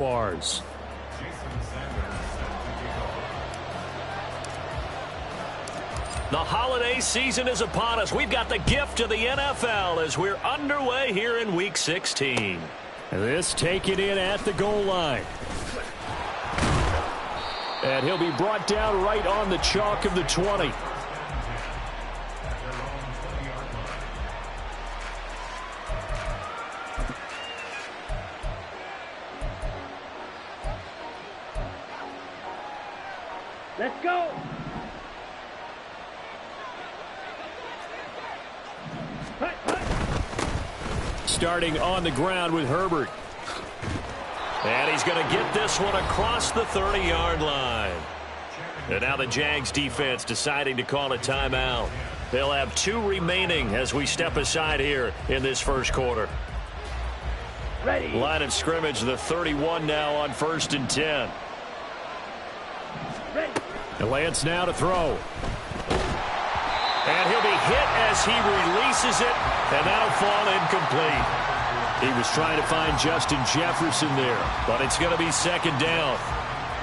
Jaguars. The holiday season is upon us. We've got the gift of the NFL as we're underway here in Week 16. This taken in at the goal line. And he'll be brought down right on the chalk of the 20. Let's go. Starting on the ground with Herbert. And he's going to get this one across the 30-yard line. And now the Jags defense deciding to call a timeout. They'll have 2 remaining as we step aside here in this first quarter. Ready. Line of scrimmage, the 31 now on 1st and 10. Ready. And Lance now to throw. And he'll be hit as he releases it, and that'll fall incomplete. He was trying to find Justin Jefferson there, but it's going to be 2nd down.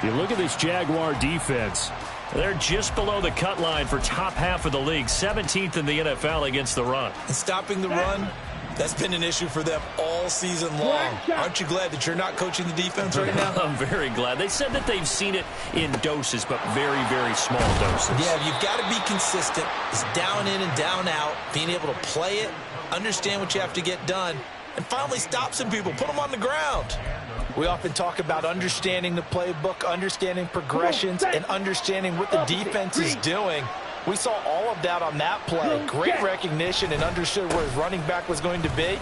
You look at this Jaguar defense. They're just below the cut line for top half of the league, 17th in the NFL against the run. And stopping the run, that's been an issue for them all season long. Aren't you glad that you're not coaching the defense right now? I'm very glad. They said that they've seen it in doses, but very, very small doses. Yeah, you've got to be consistent. It's down in and down out, being able to play it, understand what you have to get done, and finally stop some people, put them on the ground. We often talk about understanding the playbook, understanding progressions, and understanding what the defense is doing. We saw all of that on that play. Great recognition and understood where his running back was going to be.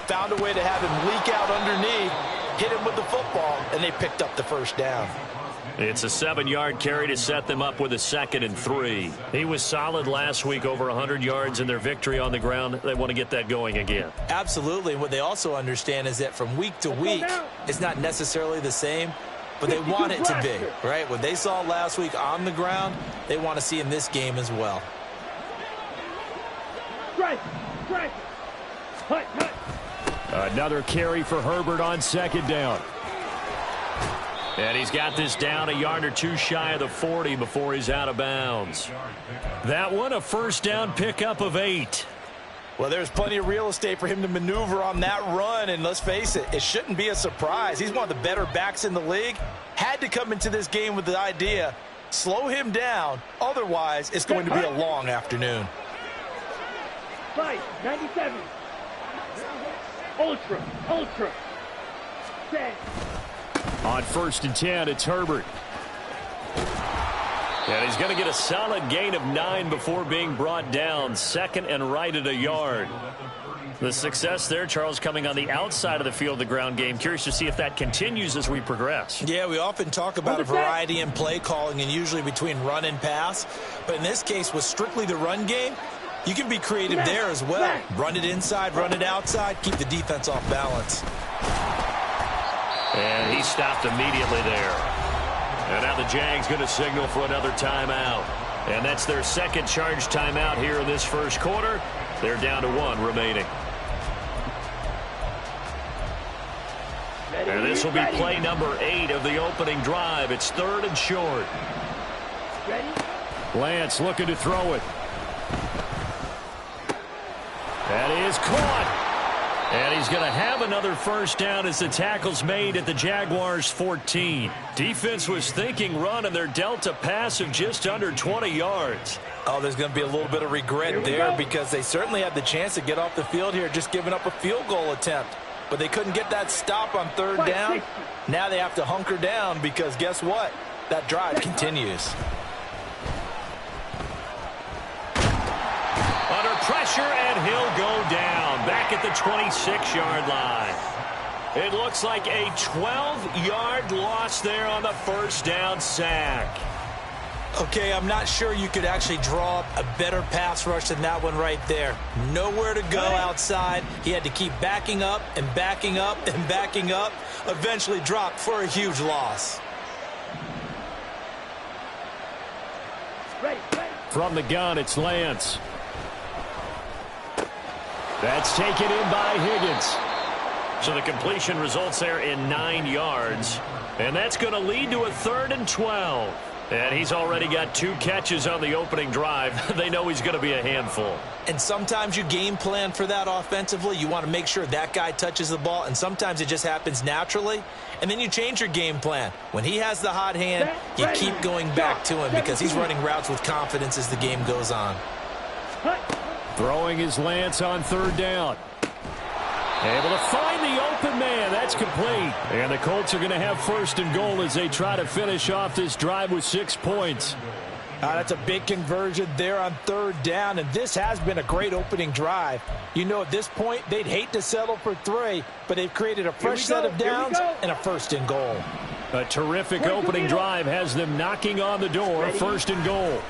Found a way to have him leak out underneath, hit him with the football, and they picked up the 1st down. It's a 7-yard carry to set them up with a 2nd and 3. He was solid last week, over 100 yards in their victory on the ground. They want to get that going again. Absolutely. What they also understand is that from week to week, it's not necessarily the same, but they want it to be, right? What they saw last week on the ground, they want to see in this game as well. Another carry for Herbert on 2nd down. And he's got this down a yard or 2 shy of the 40 before he's out of bounds. That one, a 1st down pickup of 8. Well, there's plenty of real estate for him to maneuver on that run, and let's face it, it shouldn't be a surprise. He's one of the better backs in the league. Had to come into this game with the idea, slow him down, otherwise it's going to be a long afternoon. 97. Ultra. Set. On 1st and 10, it's Herbert. And he's going to get a solid gain of 9 before being brought down. 2nd and right at a yard. The success there, Charles, coming on the outside of the field, the ground game. Curious to see if that continues as we progress. Yeah, we often talk about a variety in play calling and usually between run and pass. But in this case, with strictly the run game, you can be creative there as well. Run it inside, run it outside, keep the defense off balance. And he stopped immediately there. And now the Jags going to signal for another timeout. And that's their 2nd charge timeout here in this first quarter. They're down to 1 remaining. And this will be play number 8 of the opening drive. It's 3rd and short. Lance looking to throw it. That is caught. And he's going to have another 1st down as the tackle's made at the Jaguars' 14. Defense was thinking run, and they're dealt a pass of just under 20 yards. Oh, there's going to be a little bit of regret there because they certainly had the chance to get off the field here, just giving up a field goal attempt. But they couldn't get that stop on 3rd down. Now they have to hunker down because guess what? That drive continues. Under pressure, and he'll go down back at the 26-yard line. It looks like a 12-yard loss there on the 1st down sack. Okay, I'm not sure you could actually draw up a better pass rush than that one right there. Nowhere to go outside. He had to keep backing up and backing up and backing up. Eventually dropped for a huge loss. From the gun, it's Lance. That's taken in by Higgins. So the completion results there in 9 yards. And that's going to lead to a 3rd and 12. And he's already got 2 catches on the opening drive. They know he's going to be a handful. And sometimes you game plan for that offensively. You want to make sure that guy touches the ball, and sometimes it just happens naturally. And then you change your game plan. When he has the hot hand, you keep going back to him because he's running routes with confidence as the game goes on. Throwing his lance on 3rd down. Able to find the open man. That's complete. And the Colts are going to have 1st and goal as they try to finish off this drive with 6 points. That's a big conversion there on 3rd down, and this has been a great opening drive. You know, at this point, they'd hate to settle for 3, but they've created a fresh set of downs and a 1st and goal. A terrific opening drive has them knocking on the door. 1st and goal.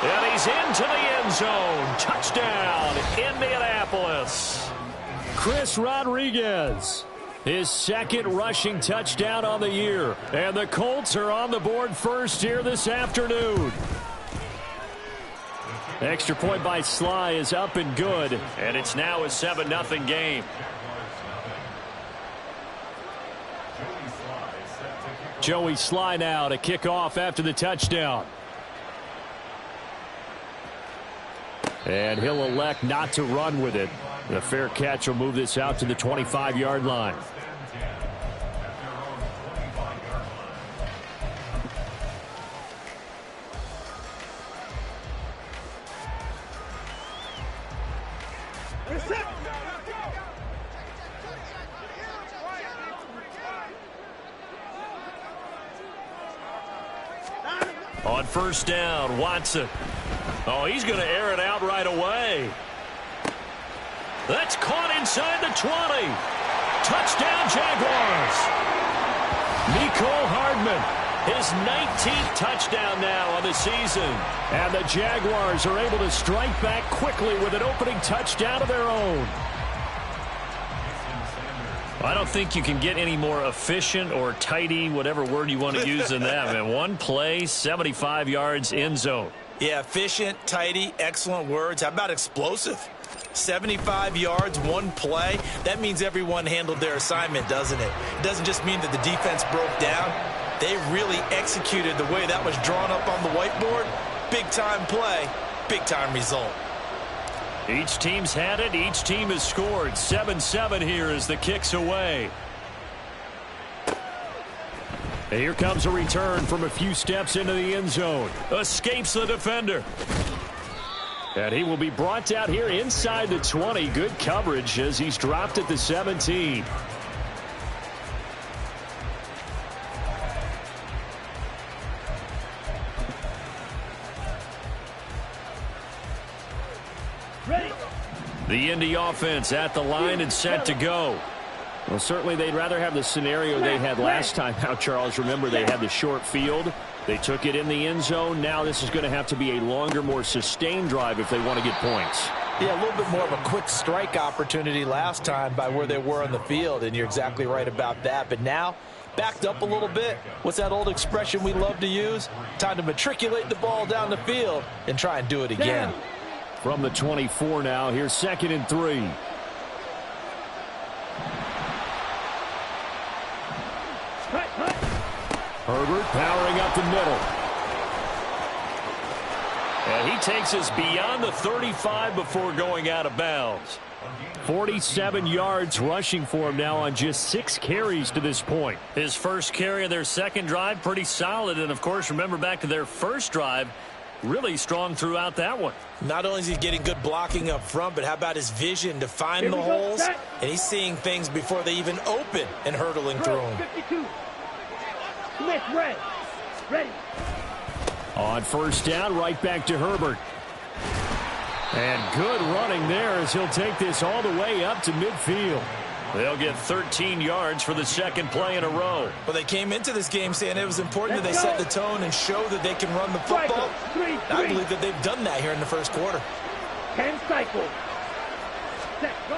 And he's into the end zone. Touchdown, Indianapolis. Chris Rodriguez, his 2nd rushing touchdown on the year. And the Colts are on the board first here this afternoon. Extra point by Sly is up and good. And it's now a 7-0 game. Joey Sly now to kick off after the touchdown. And he'll elect not to run with it. The fair catch will move this out to the 25-yard line. On 1st down, Watson. Oh, he's going to air it out right away. That's caught inside the 20. Touchdown, Jaguars. Mecole Hardman, his 19th touchdown now on the season. And the Jaguars are able to strike back quickly with an opening touchdown of their own. I don't think you can get any more efficient or tidy, whatever word you want to use in that. I mean, 1 play, 75 yards, end zone. Yeah, efficient, tidy, excellent words. How about explosive? 75 yards, 1 play. That means everyone handled their assignment, doesn't it? It doesn't just mean that the defense broke down. They really executed the way that was drawn up on the whiteboard. Big-time play, big-time result. Each team's had it. Each team has scored. 7-7 here as the kick's away. And here comes a return from a few steps into the end zone. Escapes the defender. And he will be brought down here inside the 20. Good coverage as he's dropped at the 17. Ready. The Indy offense at the line and set to go. Well, certainly they'd rather have the scenario they had last time out, Charles. Remember, they had the short field. They took it in the end zone. Now this is going to have to be a longer, more sustained drive if they want to get points. Yeah, a little bit more of a quick strike opportunity last time by where they were on the field, and you're exactly right about that. But now, backed up a little bit. What's that old expression we love to use? Time to matriculate the ball down the field and try and do it again. From the 24 now, here's 2nd and 3. Herbert powering up the middle. And he takes us beyond the 35 before going out of bounds. 47 yards rushing for him now on just 6 carries to this point. His first carry of their second drive, pretty solid. And, of course, remember back to their first drive, really strong throughout that one. Not only is he getting good blocking up front, but how about his vision to find the holes? And he's seeing things before they even open and hurtling through them. 52. Smith, red. Ready. On 1st down, right back to Herbert. And good running there as he'll take this all the way up to midfield. They'll get 13 yards for the second play in a row. Well, they came into this game saying it was important that they set the tone and show that they can run the football. I believe that they've done that here in the first quarter. 10 cycles. Set, go.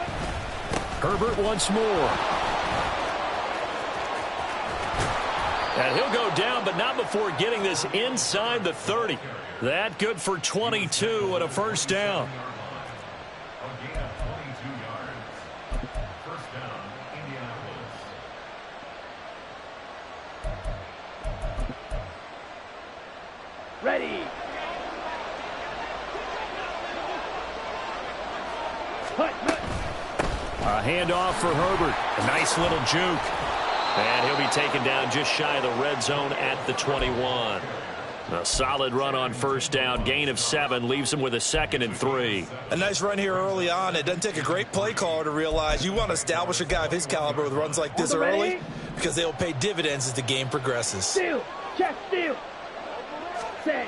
Herbert once more. And he'll go down, but not before getting this inside the 30. That good for 22 and a first down. Ready. Cut. A handoff for Herbert. A nice little juke. And he'll be taken down just shy of the red zone at the 21. A solid run on first down. Gain of 7 leaves him with a 2nd and 3. A nice run here early on. It doesn't take a great play caller to realize you want to establish a guy of his caliber with runs like this early because they'll pay dividends as the game progresses. Steal. Check steal. Say.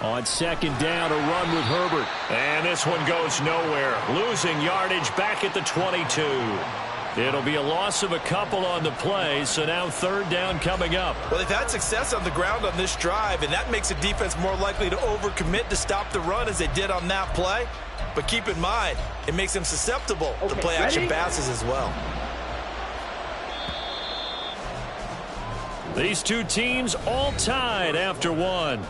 On 2nd down, a run with Herbert. And this one goes nowhere. Losing yardage back at the 22. It'll be a loss of a couple on the play, so now 3rd down coming up. Well, they've had success on the ground on this drive, and that makes a defense more likely to overcommit to stop the run as they did on that play. But keep in mind, it makes them susceptible to play-action passes as well. These two teams all tied after 1.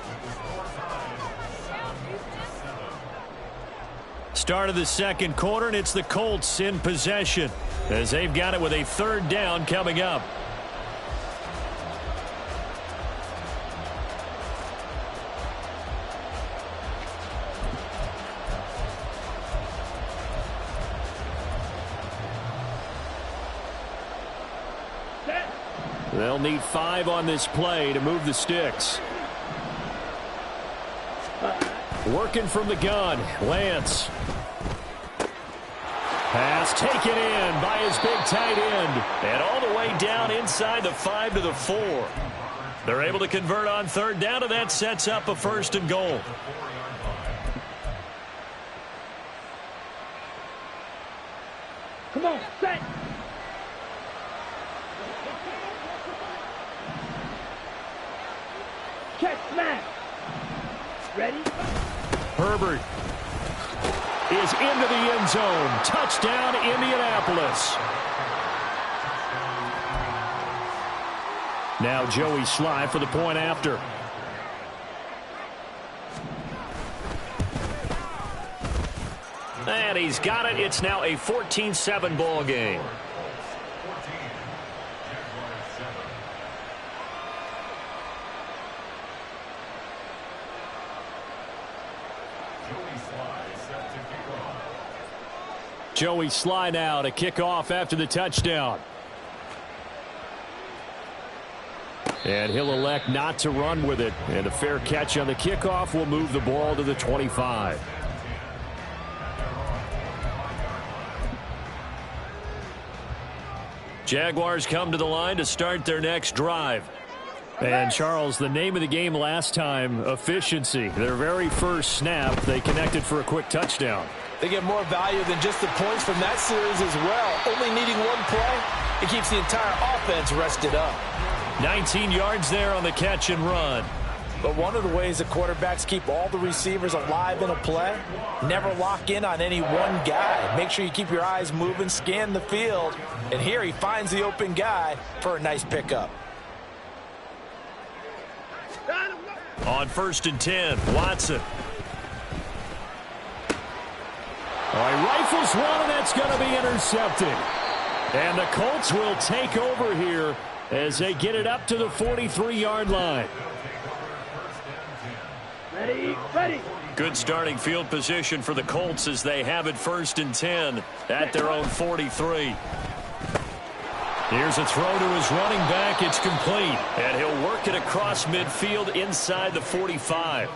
Start of the 2nd quarter, and it's the Colts in possession as they've got it with a 3rd down coming up. They'll need 5 on this play to move the sticks. Working from the gun, Lance. Pass taken in by his big tight end. And all the way down inside the 5 to the 4. They're able to convert on 3rd down, and that sets up a 1st and goal. Come on, set. Check smash. Ready? Herbert is into the end zone. Touchdown, Indianapolis. Now Joey Sly for the point after. And he's got it. It's now a 14-7 ball game. Joey Sly now to kick off after the touchdown. And he'll elect not to run with it. And a fair catch on the kickoff will move the ball to the 25. Jaguars come to the line to start their next drive. And, Charles, the name of the game last time, efficiency. Their very first snap, they connected for a quick touchdown. They get more value than just the points from that series as well. Only needing one play, it keeps the entire offense rested up. 19 yards there on the catch and run. But one of the ways that quarterbacks keep all the receivers alive in a play, never lock in on any one guy. Make sure you keep your eyes moving, scan the field. And here he finds the open guy for a nice pickup. On 1st and 10, Watson. All right, rifles one, and that's going to be intercepted. And the Colts will take over here as they get it up to the 43-yard line. Ready. Good starting field position for the Colts as they have it 1st and 10 at their own 43. Here's a throw to his running back. It's complete. And he'll work it across midfield inside the 45.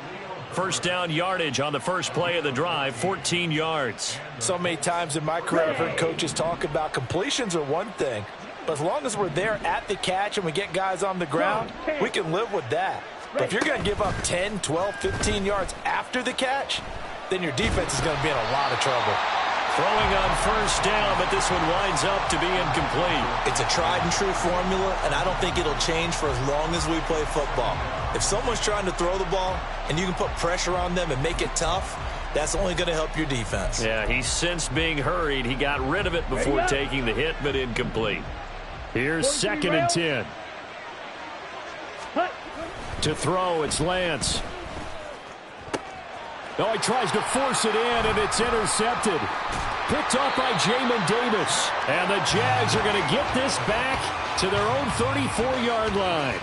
First down yardage on the first play of the drive, 14 yards. So many times in my career I've heard coaches talk about completions are one thing, but as long as we're there at the catch and we get guys on the ground, we can live with that. But if you're going to give up 10, 12, 15 yards after the catch, then your defense is going to be in a lot of trouble. Throwing on first down, but this one winds up to be incomplete. It's a tried-and-true formula, and I don't think it'll change for as long as we play football. If someone's trying to throw the ball and you can put pressure on them and make it tough, that's only going to help your defense. Yeah, he sensed being hurried. He got rid of it before taking the hit, but incomplete. Here's 2nd and 10. To throw, it's Lance. Oh, he tries to force it in, and it's intercepted. Picked off by Jamin Davis. And the Jags are going to get this back to their own 34-yard line.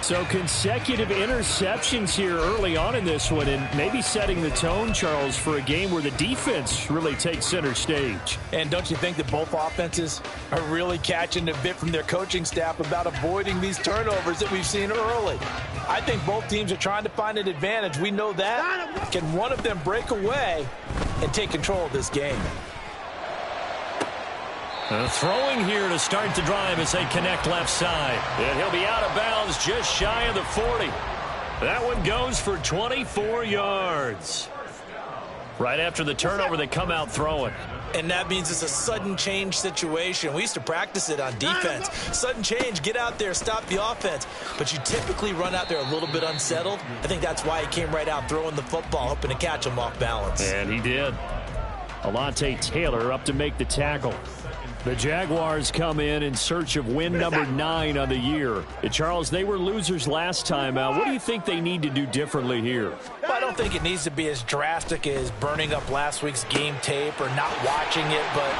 So consecutive interceptions here early on in this one, and maybe setting the tone, Charles, for a game where the defense really takes center stage. And don't you think that both offenses are really catching a bit from their coaching staff about avoiding these turnovers that we've seen early? I think both teams are trying to find an advantage. We know that. Can one of them break away and take control of this game? Throwing here to start the drive as they connect left side. And he'll be out of bounds just shy of the 40. That one goes for 24 yards. Right after the turnover, they come out throwing. And that means it's a sudden change situation. We used to practice it on defense. Sudden change, get out there, stop the offense. But you typically run out there a little bit unsettled. I think that's why he came right out throwing the football, hoping to catch him off balance. And he did. Alontae Taylor up to make the tackle. The Jaguars come in search of win number 9 on the year. Charles, they were losers last time out. What do you think they need to do differently here? Well, I don't think it needs to be as drastic as burning up last week's game tape or not watching it, but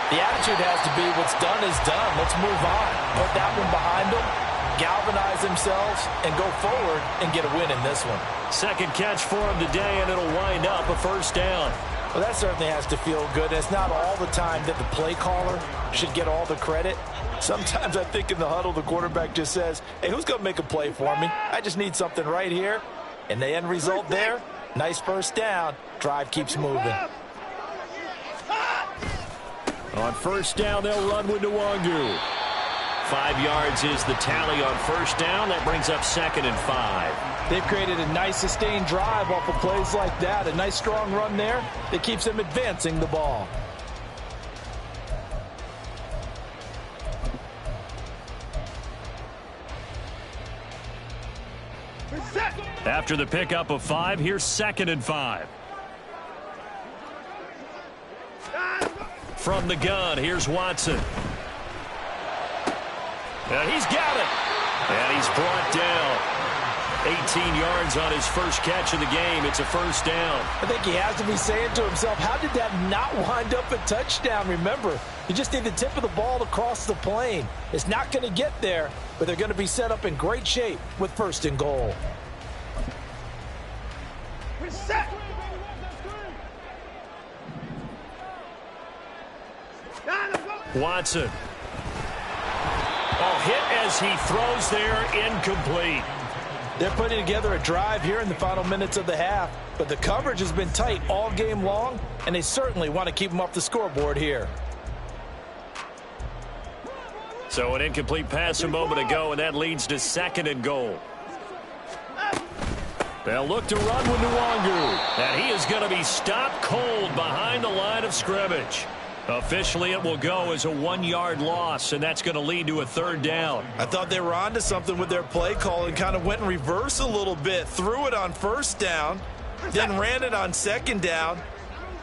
the attitude has to be what's done is done. Let's move on. Put that one behind them, galvanize themselves, and go forward and get a win in this one. Second catch for him today, and it'll wind up a first down. Well, that certainly has to feel good. It's not all the time that the play caller should get all the credit. Sometimes I think in the huddle, the quarterback just says, hey, who's going to make a play for me? I just need something right here. And the end result there, nice first down. Drive keeps moving. On first down, they'll run with Nwangu. 5 yards is the tally on first down. That brings up 2nd and 5. They've created a nice sustained drive off of plays like that. A nice strong run there that keeps them advancing the ball. After the pickup of 5, here's 2nd and 5. From the gun, here's Watson. And he's got it. And he's brought down. 18 yards on his first catch of the game. It's a first down. I think he has to be saying to himself, how did that not wind up a touchdown? Remember, you just need the tip of the ball to cross the plane. It's not going to get there, but they're going to be set up in great shape with 1st and goal. We're set. Watson. Oh, hit as he throws there, incomplete. They're putting together a drive here in the final minutes of the half, but the coverage has been tight all game long, and they certainly want to keep them off the scoreboard here. So an incomplete pass a moment ago, and that leads to 2nd and goal. They'll look to run with Nwangu, and he is going to be stopped cold behind the line of scrimmage. Officially, it will go as a 1-yard loss, and that's going to lead to a 3rd down. I thought they were onto something with their play call and kind of went in reverse a little bit. Threw it on 1st down, then ran it on 2nd down.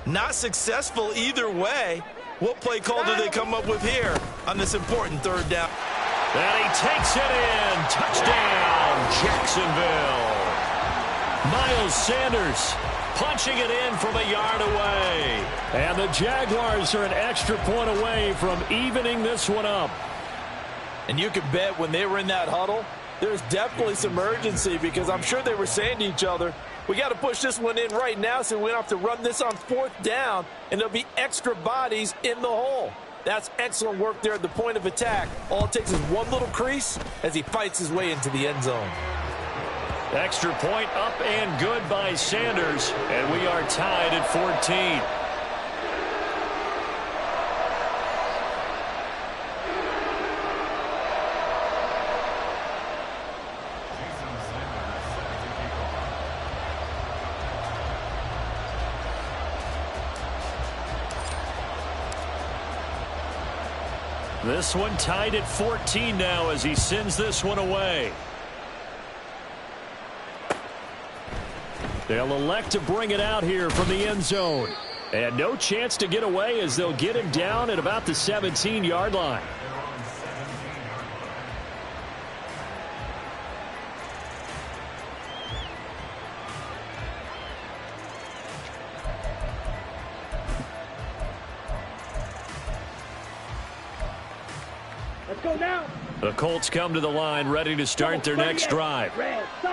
Not successful either way. What play call do they come up with here on this important 3rd down? And he takes it in. Touchdown, Jacksonville. Miles Sanders punching it in from a yard away. And the Jaguars are an extra point away from evening this one up. And you can bet when they were in that huddle, there's definitely some urgency because I'm sure they were saying to each other, we got to push this one in right now so we don't have to run this on 4th down, and there'll be extra bodies in the hole. That's excellent work there at the point of attack. All it takes is one little crease as he fights his way into the end zone. Extra point up and good by Sanders, and we are tied at 14. This one tied at 14 now as he sends this one away. They'll elect to bring it out here from the end zone. And no chance to get away as they'll get him down at about the 17-yard line. Let's go now. The Colts come to the line ready to start their next drive.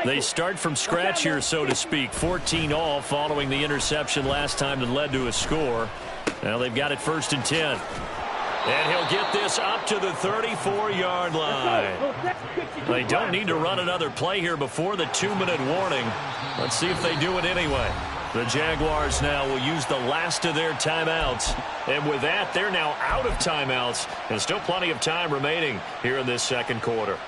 They start from scratch here, so to speak. 14 all following the interception last time that led to a score. Now they've got it 1st and 10. And he'll get this up to the 34-yard line. They don't need to run another play here before the 2-minute warning. Let's see if they do it anyway. The Jaguars now will use the last of their timeouts. And with that, they're now out of timeouts. And still plenty of time remaining here in this second quarter.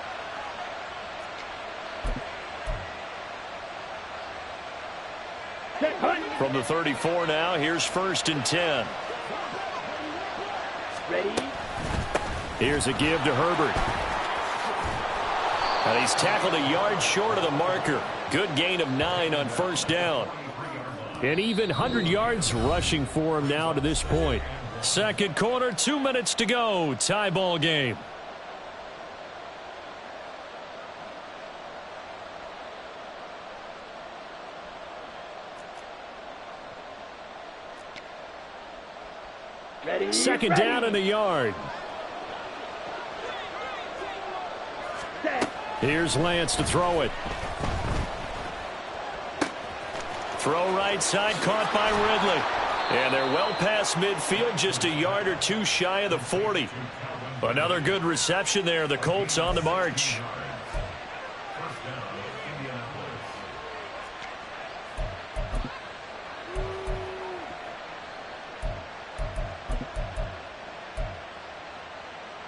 From the 34 now, here's 1st and 10. Ready? Here's a give to Herbert. And he's tackled a yard short of the marker. Good gain of 9 on 1st down. And even 100 yards rushing for him now to this point. Second quarter, 2 minutes to go. Tie ball game. Ready? Second down in the yard. Set. Here's Lance to throw it. Throw right side, caught by Ridley. And they're well past midfield, just a yard or two shy of the 40. Another good reception there. The Colts on the march.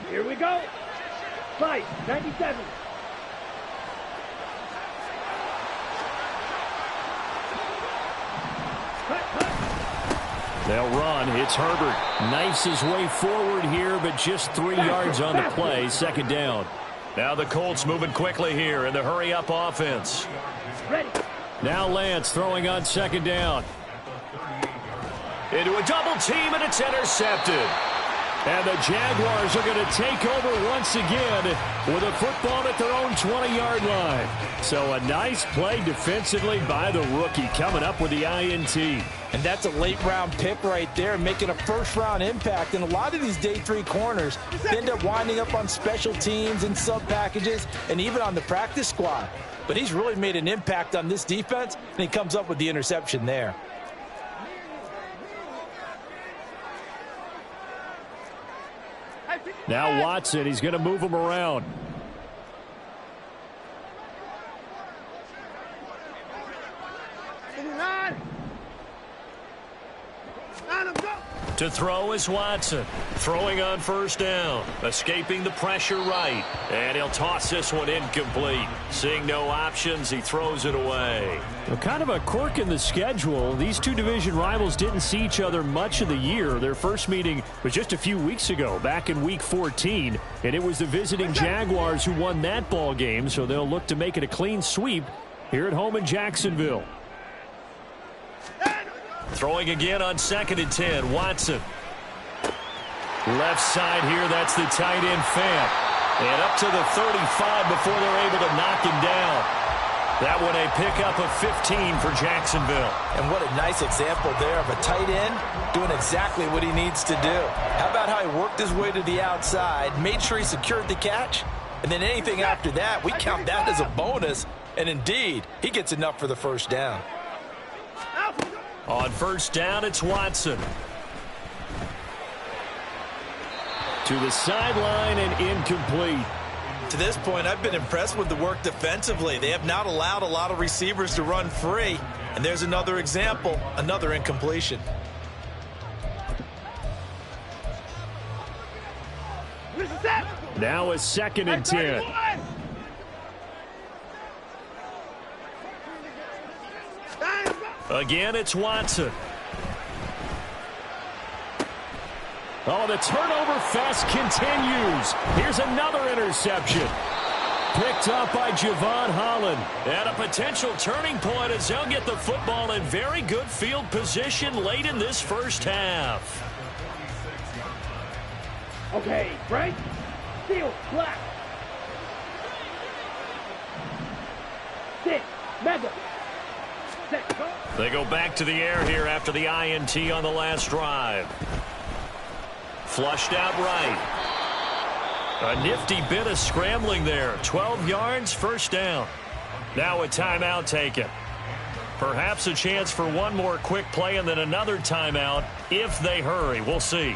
Here we go. Fight, 97. They'll run. It's Herbert. Knifes his way forward here, but just 3 yards on the play. Second down. Now the Colts moving quickly here in the hurry-up offense. Ready. Now Lance throwing on second down. Into a double team, and it's intercepted. And the Jaguars are going to take over once again with a football at their own 20-yard line. So a nice play defensively by the rookie coming up with the INT. And that's a late-round pick right there, making a first-round impact. And a lot of these day 3 corners end up winding up on special teams and sub-packages and even on the practice squad. But he's really made an impact on this defense, and he comes up with the interception there. Now Watson, he's going to move him around. To throw is Watson. Throwing on first down. Escaping the pressure right. And he'll toss this one incomplete. Seeing no options, he throws it away. Well, kind of a quirk in the schedule. These two division rivals didn't see each other much of the year. Their first meeting was just a few weeks ago, back in Week 14. And it was the visiting Jaguars who won that ball game, so they'll look to make it a clean sweep here at home in Jacksonville. Throwing again on 2nd and 10, Watson. Left side here, that's the tight end Fant. And up to the 35 before they're able to knock him down. That one a pickup of 15 for Jacksonville. And what a nice example there of a tight end doing exactly what he needs to do. How about how he worked his way to the outside, made sure he secured the catch, and then anything after that, we count that as a bonus. And indeed, he gets enough for the first down. On first down, it's Watson. To the sideline and incomplete. To this point, I've been impressed with the work defensively. They have not allowed a lot of receivers to run free. And there's another example, another incompletion. Now a 2nd and 10. Again, it's Watson. Oh, the turnover fest continues. Here's another interception. Picked up by Javon Holland. And a potential turning point as they'll get the football in very good field position late in this first half. Okay, Frank. Steal, black. 6, mega. Set, go. They go back to the air here after the INT on the last drive. Flushed out right. A nifty bit of scrambling there. 12 yards, first down. Now a timeout taken. Perhaps a chance for one more quick play and then another timeout if they hurry. We'll see.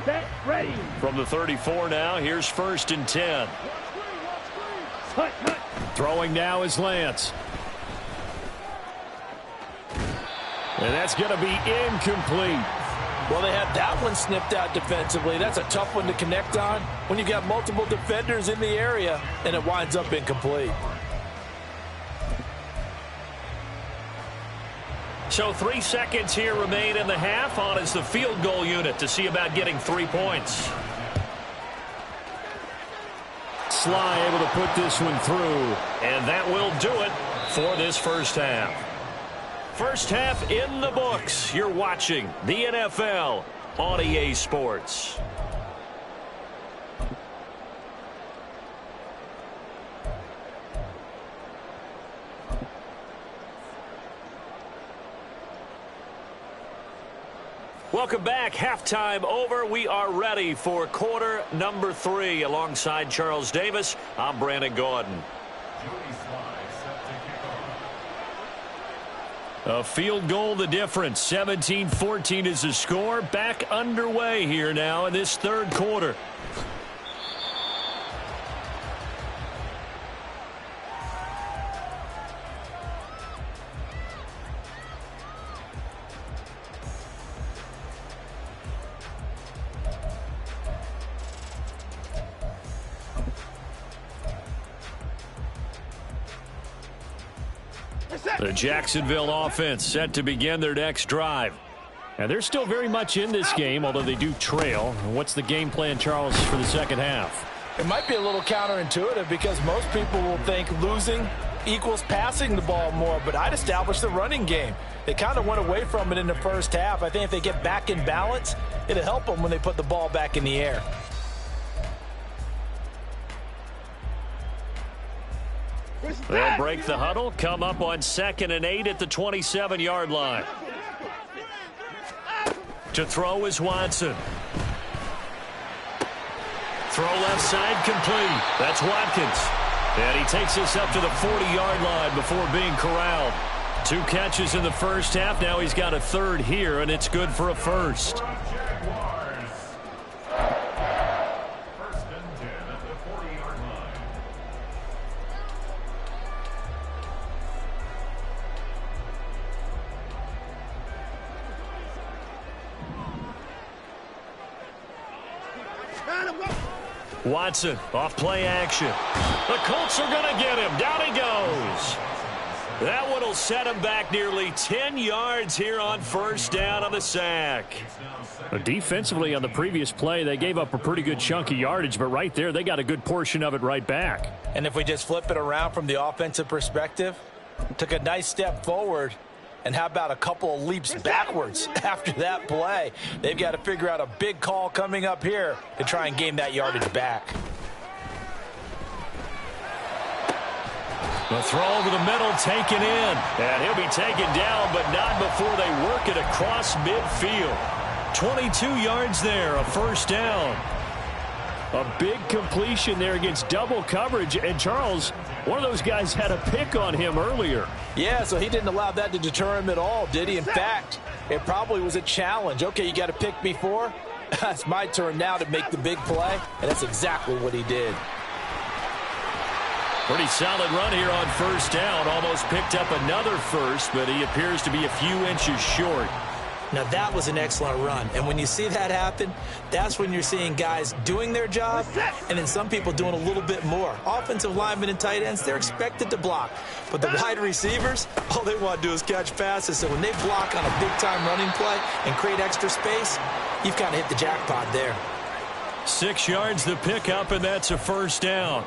Set, ready. From the 34 now, here's 1st and 10. Hut, hut. Throwing now is Lance. And that's going to be incomplete. Well, they had that one snipped out defensively. That's a tough one to connect on when you've got multiple defenders in the area, and it winds up incomplete. So 3 seconds here remain in the half. On is the field goal unit to see about getting 3 points. Sly able to put this one through, and that will do it for this first half. First half in the books. You're watching the NFL on EA Sports. Welcome back. Halftime over. We are ready for quarter number 3. Alongside Charles Davis, I'm Brandon Gordon. A field goal the difference. 17-14 is the score. Back underway here now in this third quarter. The Jacksonville offense set to begin their next drive. And they're still very much in this game, although they do trail. What's the game plan, Charles, for the second half? It might be a little counterintuitive because most people will think losing equals passing the ball more, but I'd establish the running game. They kind of went away from it in the first half. I think if they get back in balance, it'll help them when they put the ball back in the air. They'll break the huddle, come up on 2nd and 8 at the 27-yard line. To throw is Watson. Throw left side complete. That's Watkins. And he takes us up to the 40-yard line before being corralled. 2 catches in the first half. Now he's got a third here, and it's good for a first. Watson off play action. The Colts are going to get him. Down he goes. That one will set him back nearly 10 yards here on first down on the sack. Defensively on the previous play, they gave up a pretty good chunk of yardage, but right there they got a good portion of it right back. And if we just flip it around from the offensive perspective, took a nice step forward, and how about a couple of leaps backwards after that play? They've got to figure out a big call coming up here to try and gain that yardage back. The throw over the middle taken in. And he'll be taken down, but not before they work it across midfield. 22 yards there, a first down. A big completion there against double coverage. And Charles, one of those guys had a pick on him earlier. Yeah, so he didn't allow that to deter him at all, did he? In fact, it probably was a challenge. Okay, you got a pick before. It's my turn now to make the big play. And that's exactly what he did. Pretty solid run here on first down. Almost picked up another first, but he appears to be a few inches short. Now, that was an excellent run. And when you see that happen, that's when you're seeing guys doing their job and then some people doing a little bit more. Offensive linemen and tight ends, they're expected to block. But the wide receivers, all they want to do is catch passes. So when they block on a big-time running play and create extra space, you've kind of hit the jackpot there. 6 yards the pickup, and that's a first down.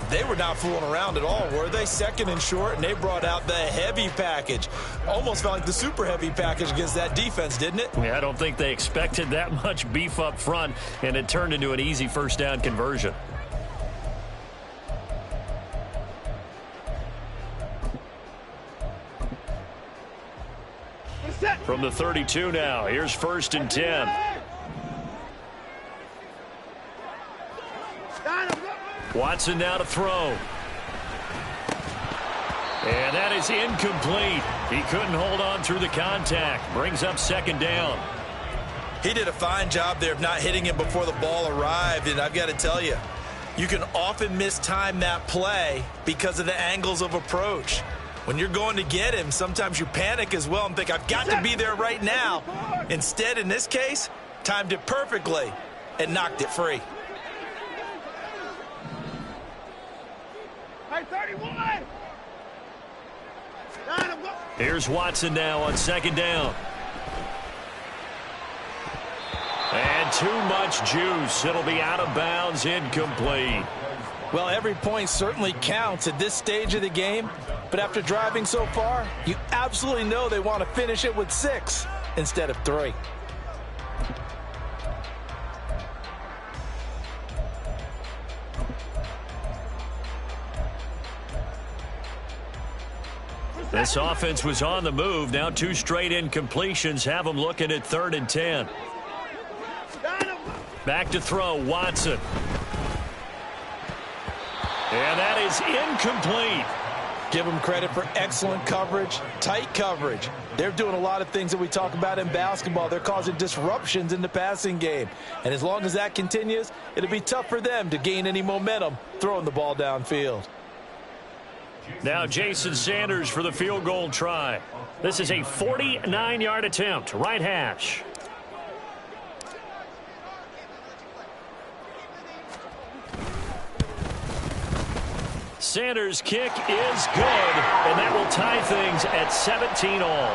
They were not fooling around at all, were they? 2nd and short, and they brought out the heavy package. Almost felt like the super heavy package against that defense, didn't it? Yeah, I don't think they expected that much beef up front, and it turned into an easy first down conversion. Set. From the 32 now, here's 1st and 10. Watson now to throw. And that is incomplete. He couldn't hold on through the contact. Brings up 2nd down. He did a fine job there of not hitting him before the ball arrived, and I've got to tell you, you can often mistime that play because of the angles of approach. When you're going to get him, sometimes you panic as well and think, I've got to be there right now. Instead, in this case, timed it perfectly and knocked it free. Hey, 31! Here's Watson now on 2nd down. And too much juice. It'll be out of bounds, incomplete. Well, every point certainly counts at this stage of the game, but after driving so far, you absolutely know they want to finish it with 6 instead of 3. This offense was on the move. Now 2 straight incompletions have them looking at 3rd and 10. Back to throw, Watson. And that is incomplete. Give them credit for excellent coverage, tight coverage. They're doing a lot of things that we talk about in basketball. They're causing disruptions in the passing game. And as long as that continues, it'll be tough for them to gain any momentum throwing the ball downfield. Now Jason Sanders for the field goal try. This is a 49-yard attempt, right hash. Sanders' kick is good, and that will tie things at 17 all.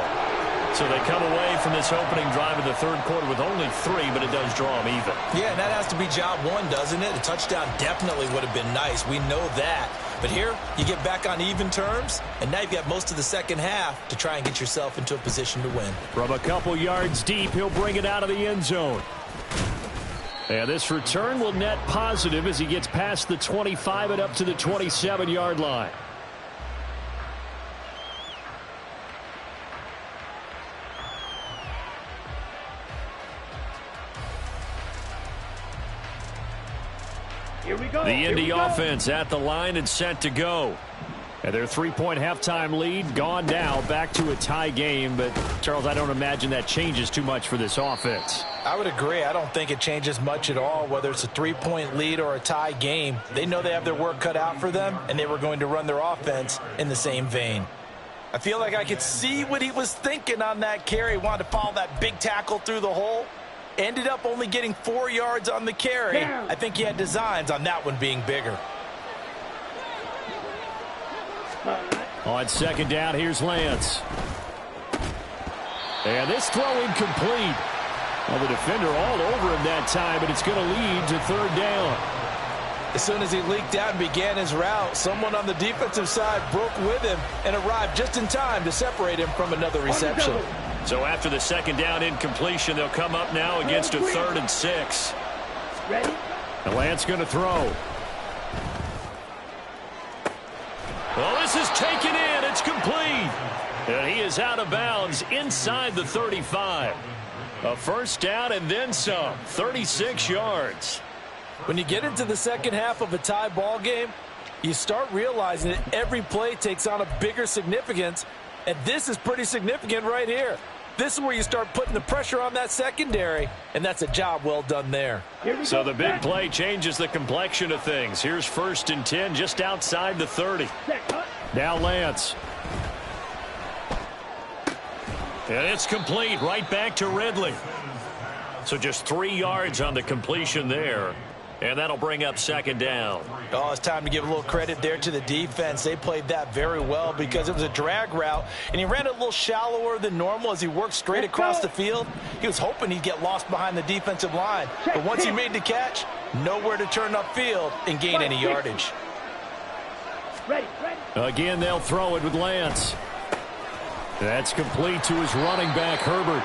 So they come away from this opening drive in the 3rd quarter with only 3, but it does draw them even. Yeah, and that has to be job 1, doesn't it? A touchdown definitely would have been nice. We know that. But here, you get back on even terms, and now you've got most of the 2nd half to try and get yourself into a position to win. From a couple yards deep, he'll bring it out of the end zone. And this return will net positive as he gets past the 25 and up to the 27-yard line. Here we go. The Indy offense at the line and set to go. And their 3-point halftime lead gone now, back to a tie game. But, Charles, I don't imagine that changes too much for this offense. I would agree. I don't think it changes much at all, whether it's a 3-point lead or a tie game. They know they have their work cut out for them, and they were going to run their offense in the same vein. I feel like I could see what he was thinking on that carry. He wanted to follow that big tackle through the hole. Ended up only getting 4 yards on the carry. I think he had designs on that one being bigger. On 2nd down, here's Lance. And this throw incomplete. Well, the defender all over him that time, but it's going to lead to 3rd down. As soon as he leaked out and began his route, someone on the defensive side broke with him and arrived just in time to separate him from another reception. So after the 2nd down incompletion, they'll come up now against a 3rd and 6. Ready? And Lance going to throw. Well, this is taken in. It's complete. And he is out of bounds inside the 35. A 1st down and then some. 36 yards. When you get into the 2nd half of a tie ball game, you start realizing that every play takes on a bigger significance, and this is pretty significant right here. This is where you start putting the pressure on that secondary, and that's a job well done there. So the big play changes the complexion of things. Here's 1st and 10 just outside the 30. Now Lance. And it's complete right back to Ridley. So just 3 yards on the completion there. And that'll bring up 2nd down. Oh, it's time to give a little credit there to the defense. They played that very well because it was a drag route, and he ran it a little shallower than normal as he worked straight across the field. He was hoping he'd get lost behind the defensive line. But once he made the catch, nowhere to turn upfield and gain any yardage. Again, they'll throw it with Lance. That's complete to his running back, Herbert.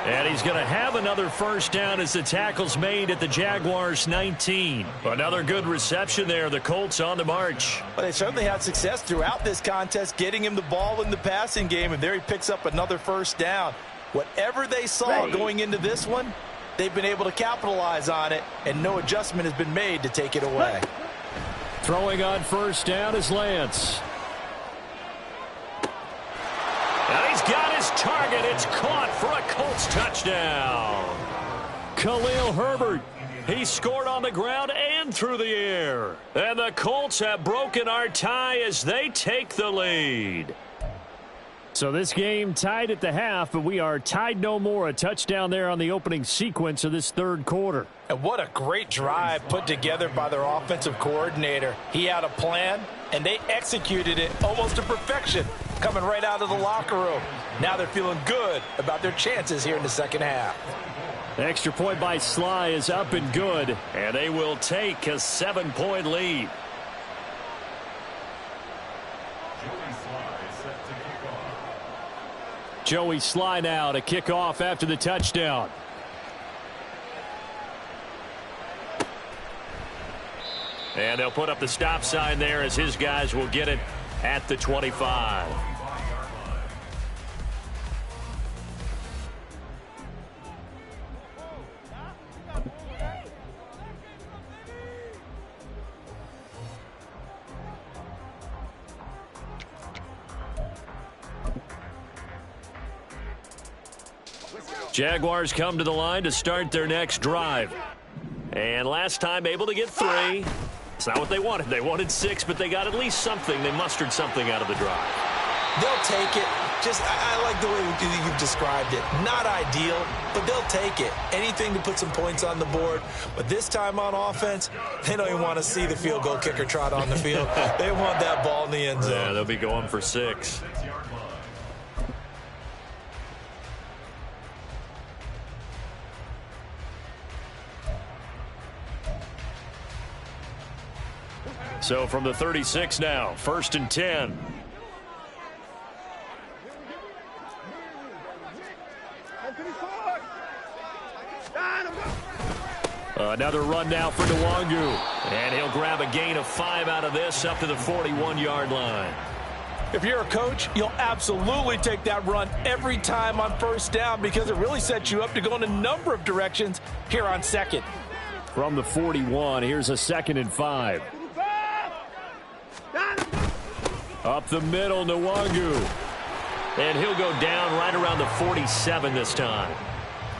And he's going to have another 1st down as the tackle's made at the Jaguars' 19. Another good reception there. The Colts on the march. Well, they certainly had success throughout this contest, getting him the ball in the passing game, and there he picks up another 1st down. Whatever they saw going into this one, they've been able to capitalize on it, and no adjustment has been made to take it away. Throwing on first down is Lance. And he's got his target. It's caught for a Colts touchdown. Khalil Herbert. He scored on the ground and through the air. And the Colts have broken our tie as they take the lead. So this game tied at the half, but we are tied no more. A touchdown there on the opening sequence of this third quarter. And what a great drive put together by their offensive coordinator. He had a plan, and they executed it almost to perfection, coming right out of the locker room. Now they're feeling good about their chances here in the second half. The extra point by Sly is up and good. And they will take a 7-point lead. Joey Sly now to kick off after the touchdown. And they'll put up the stop sign there as his guys will get it at the 25. Jaguars come to the line to start their next drive. And last time able to get 3. It's not what they wanted. They wanted 6, but they got at least something. They mustered something out of the drive. They'll take it. I like the way you've described it. Not ideal, but they'll take it. Anything to put some points on the board. But this time on offense, they don't even want to see the field goal kicker trot on the field. They want that ball in the end zone. Yeah, they'll be going for 6. So from the 36 now, 1st and 10. Another run now for Nwangu. And he'll grab a gain of 5 out of this up to the 41-yard line. If you're a coach, you'll absolutely take that run every time on first down because it really sets you up to go in a number of directions here on second. From the 41, here's a 2nd and 5. Up the middle, Nwangu. And he'll go down right around the 47 this time.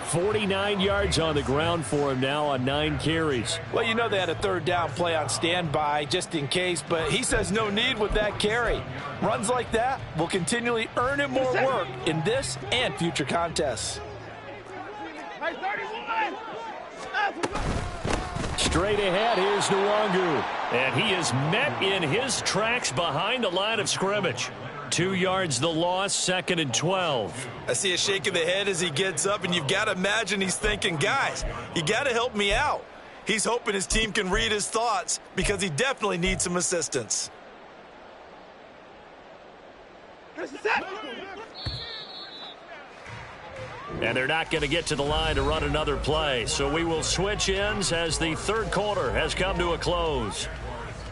49 yards on the ground for him now on 9 carries. Well, you know they had a 3rd down play on standby just in case, but he says no need with that carry. Runs like that will continually earn him more work in this and future contests. Straight ahead, here's Nwangu. And he is met in his tracks behind the line of scrimmage. 2 yards the loss, 2nd and 12. I see a shake of the head as he gets up, and you've got to imagine he's thinking, guys, you got to help me out. He's hoping his team can read his thoughts because he definitely needs some assistance. And they're not going to get to the line to run another play. So we will switch ends as the third quarter has come to a close.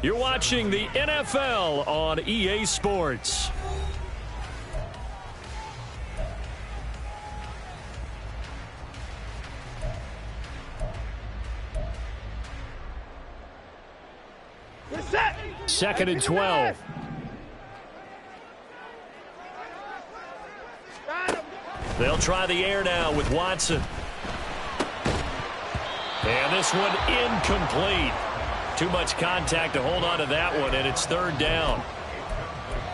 You're watching the NFL on EA Sports. Second and 12. They'll try the air now with Watson. And this one incomplete. Too much contact to hold on to that one, and it's 3rd down.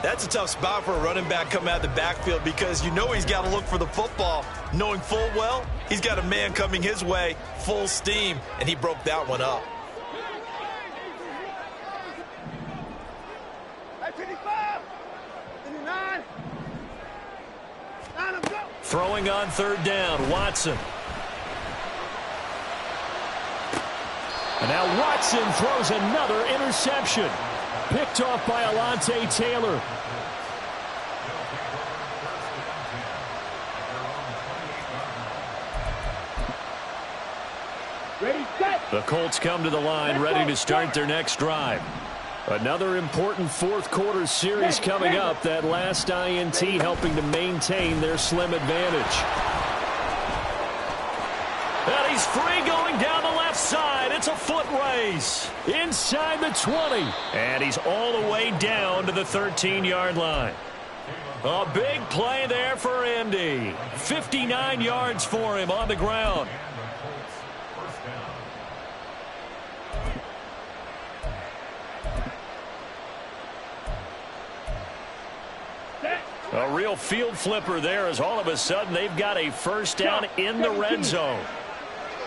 That's a tough spot for a running back coming out of the backfield because you know he's got to look for the football, knowing full well he's got a man coming his way, full steam, and he broke that one up. Throwing on 3rd down, Watson. And now Watson throws another interception. Picked off by Alontae Taylor. Ready, set. The Colts come to the line ready to start their next drive. Another important fourth quarter series coming up. That last INT helping to maintain their slim advantage. he's free going down the left side. It's a foot race. Inside the 20. And he's all the way down to the 13-yard line. A big play there for Indy. 59 yards for him on the ground. A real field flipper there as all of a sudden they've got a first down in the red zone.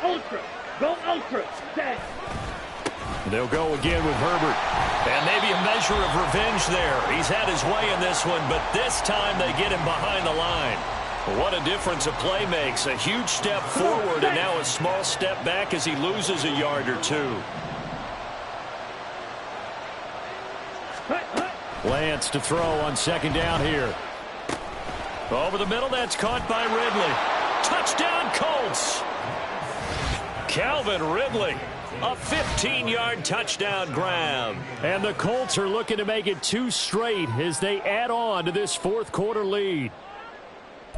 Ultra. Go ultra. Set. They'll go again with Herbert. And maybe a measure of revenge there. He's had his way in this one, but this time they get him behind the line. What a difference a play makes. A huge step forward and now a small step back as he loses a yard or two. Lance to throw on second down here. Over the middle, that's caught by Ridley. Touchdown, Colts. Calvin Ridley, a 15-yard touchdown grab. And the Colts are looking to make it 2 straight as they add on to this fourth quarter lead.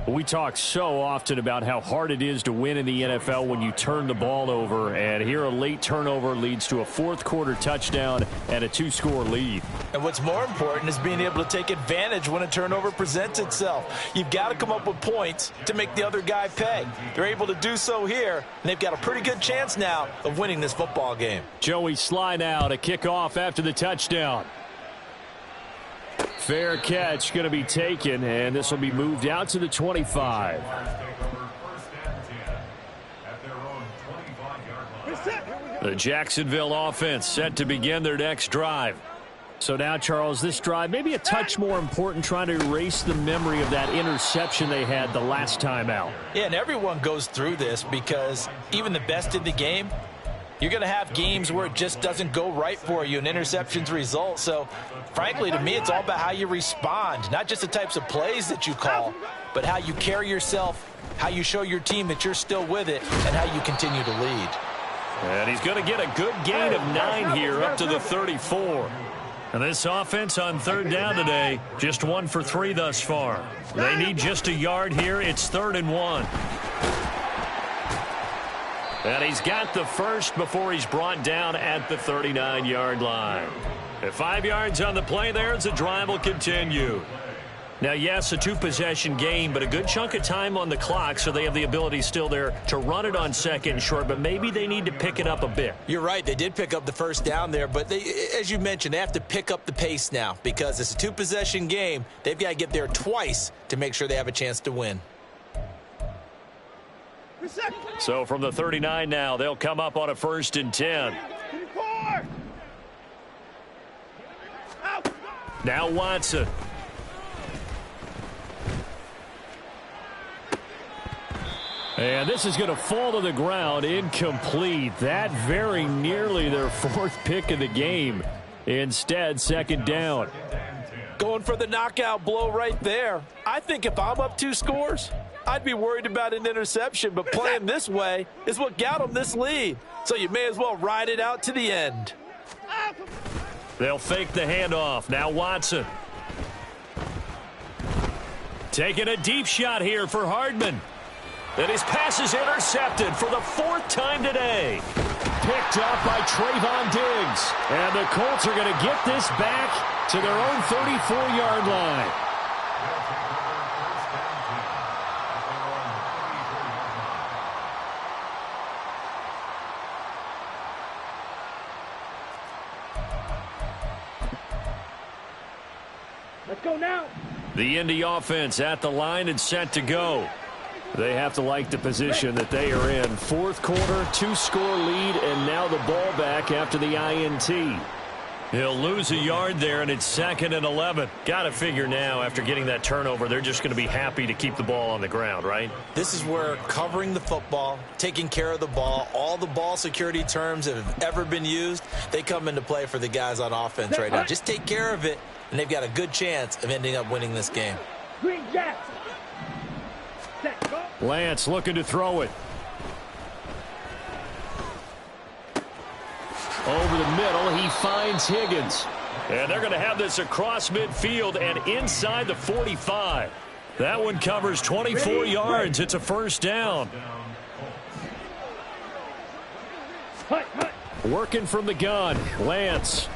We talk so often about how hard it is to win in the NFL when you turn the ball over, and here a late turnover leads to a fourth quarter touchdown and a 2-score lead. And what's more important is being able to take advantage when a turnover presents itself. You've got to come up with points to make the other guy pay. They're able to do so here, and they've got a pretty good chance now of winning this football game. Joey Sly now to kick off after the touchdown. Fair catch going to be taken, and this will be moved out to the 25. The Jacksonville offense set to begin their next drive. So now, Charles, this drive maybe a touch more important, trying to erase the memory of that interception they had the last time out. Yeah, and everyone goes through this because even the best in the game, you're going to have games where it just doesn't go right for you and interceptions result. So, frankly, to me, it's all about how you respond, not just the types of plays that you call, but how you carry yourself, how you show your team that you're still with it, and how you continue to lead. And he's going to get a good gain of 9 here up to the 34. And this offense on third down today, just 1 for 3 thus far. They need just a yard here. It's 3rd and 1. And he's got the first before he's brought down at the 39-yard line. At 5 yards on the play there as the drive will continue. Now, yes, a 2-possession game, but a good chunk of time on the clock, so they have the ability still there to run it on second and short, but maybe they need to pick it up a bit. You're right. They did pick up the first down there, but they, as you mentioned, they have to pick up the pace now because it's a 2-possession game. They've got to get there twice to make sure they have a chance to win. So from the 39 now, they'll come up on a 1st and 10. Now Watson. And this is going to fall to the ground, incomplete. That very nearly their 4th pick of the game. Instead, 2nd down. Going for the knockout blow right there. I think if I'm up 2 scores, I'd be worried about an interception, but playing this way is what got them this lead. So you may as well ride it out to the end. They'll fake the handoff. Now Watson. Taking a deep shot here for Hardman. And his pass is intercepted for the 4th time today. Picked up by Trayvon Diggs. And the Colts are going to get this back to their own 34-yard line. Let's go now. The Indy offense at the line and set to go. They have to like the position that they are in. 4th quarter, 2-score lead, and now the ball back after the INT. He'll lose a yard there, and it's 2nd and 11. Got to figure now, after getting that turnover, they're just going to be happy to keep the ball on the ground, right? This is where covering the football, taking care of the ball, all the ball security terms that have ever been used, they come into play for the guys on offense right now. Just take care of it, and they've got a good chance of ending up winning this game. Green Jackson. Set, go. Lance looking to throw it. Over the middle, he finds Higgins. And they're going to have this across midfield and inside the 45. That one covers 24 yards. It's a 1st down. Working from the gun, Lance.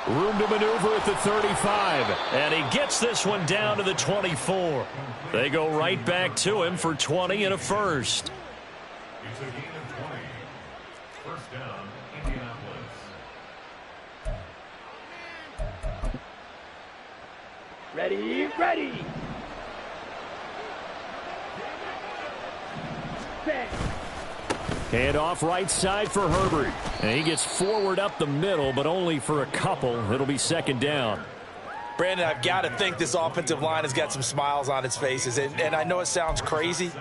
Room to maneuver at the 35. And he gets this one down to the 24. They go right back to him for 20 and a first. It's a gain of 20. First down, Indianapolis. Ready, ready. Set. Hand off right side for Herbert. And he gets forward up the middle, but only for a couple. It'll be second down. Brandon, I've got to think this offensive line has got some smiles on its faces. And I know it sounds crazy,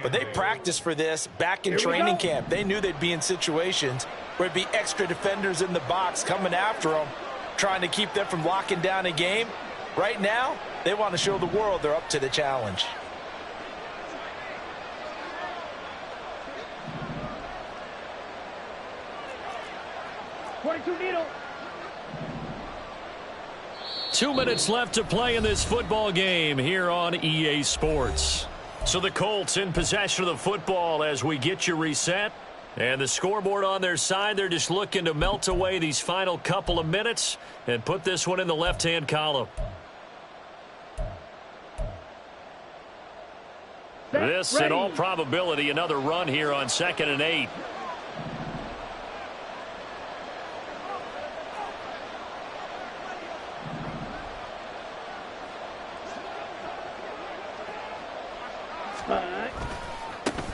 but they practiced for this back in training camp. They knew they'd be in situations where it'd be extra defenders in the box coming after them, trying to keep them from locking down a game. Right now, they want to show the world they're up to the challenge. Needle. 2 minutes left to play in this football game here on EA Sports. So the Colts in possession of the football as we get you reset. And the scoreboard on their side, they're just looking to melt away these final couple of minutes and put this one in the left-hand column. This, in all probability, another run here on 2nd and 8.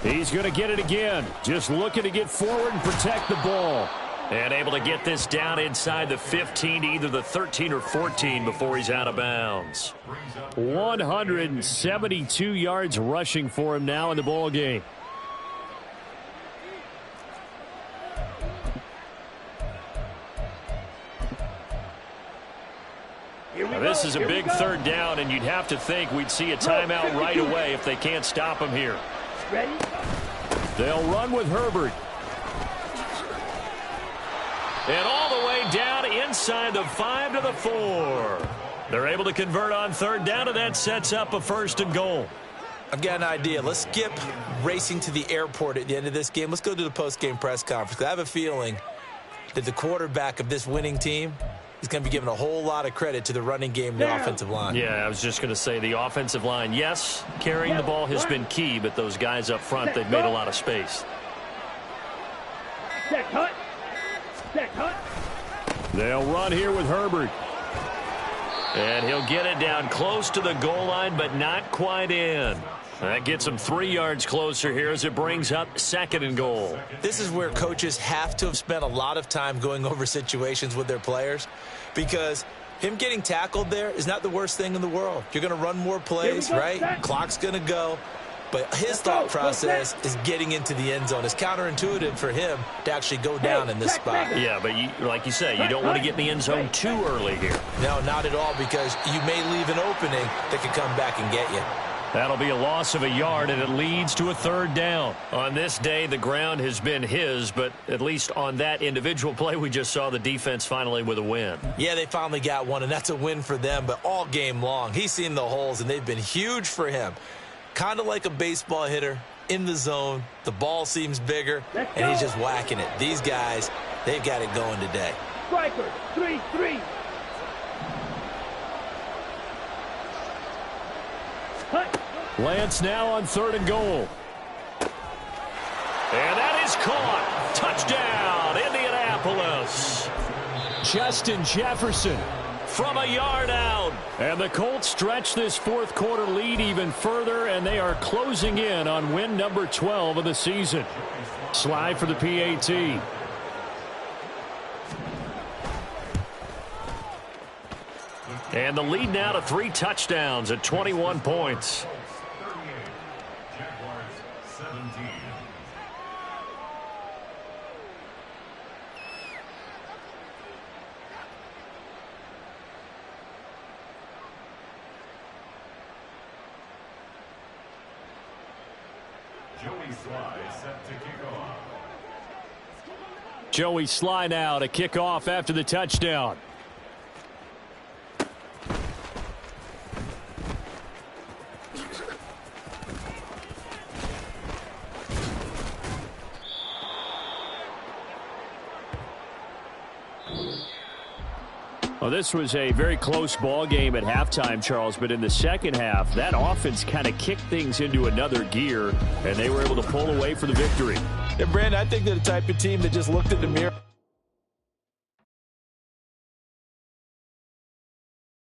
He's going to get it again. Just looking to get forward and protect the ball. And able to get this down inside the 15, either the 13 or 14 before he's out of bounds. 172 yards rushing for him now in the ball game. Now this is a big third down, and you'd have to think we'd see a timeout right away if they can't stop him here. Ready? They'll run with Herbert. And all the way down inside the 5 to the 4. They're able to convert on third down, and that sets up a 1st and goal. I've got an idea. Let's skip racing to the airport at the end of this game. Let's go to the post-game press conference. I have a feeling that the quarterback of this winning team is going to be given a whole lot of credit to the running game and the offensive line. Yeah, I was just going to say the offensive line, yes, carrying the ball has been key, but those guys up front, they've made a lot of space. Set cut. Set cut. They'll run here with Herbert. And he'll get it down close to the goal line, but not quite in. That gets him 3 yards closer here as it brings up 2nd and goal. This is where coaches have to have spent a lot of time going over situations with their players, because him getting tackled there is not the worst thing in the world. You're going to run more plays, right? Clock's going to go. But his thought process is getting into the end zone. It's counterintuitive for him to actually go down in this spot. Yeah, but like you say, you don't want to get in the end zone too early here. No, not at all, because you may leave an opening that could come back and get you. That'll be a loss of a yard, and it leads to a 3rd down. On this day, the ground has been his, but at least on that individual play, we just saw the defense finally with a win. Yeah, they finally got one, and that's a win for them, but all game long, he's seen the holes, and they've been huge for him. Kind of like a baseball hitter in the zone. The ball seems bigger, and he's just whacking it. These guys, they've got it going today. Striker, 3-3. Lance now on 3rd and goal. And that is caught. Touchdown, Indianapolis. Justin Jefferson from a yard out. And the Colts stretch this 4th quarter lead even further, and they are closing in on win number 12 of the season. Slide for the PAT. And the lead now to 3 touchdowns at 21 points. Joey Sly now to kick off after the touchdown. Well, this was a very close ball game at halftime, Charles, but in the second half, that offense kind of kicked things into another gear, and they were able to pull away for the victory. And, Brandon, I think they're the type of team that just looked in the mirror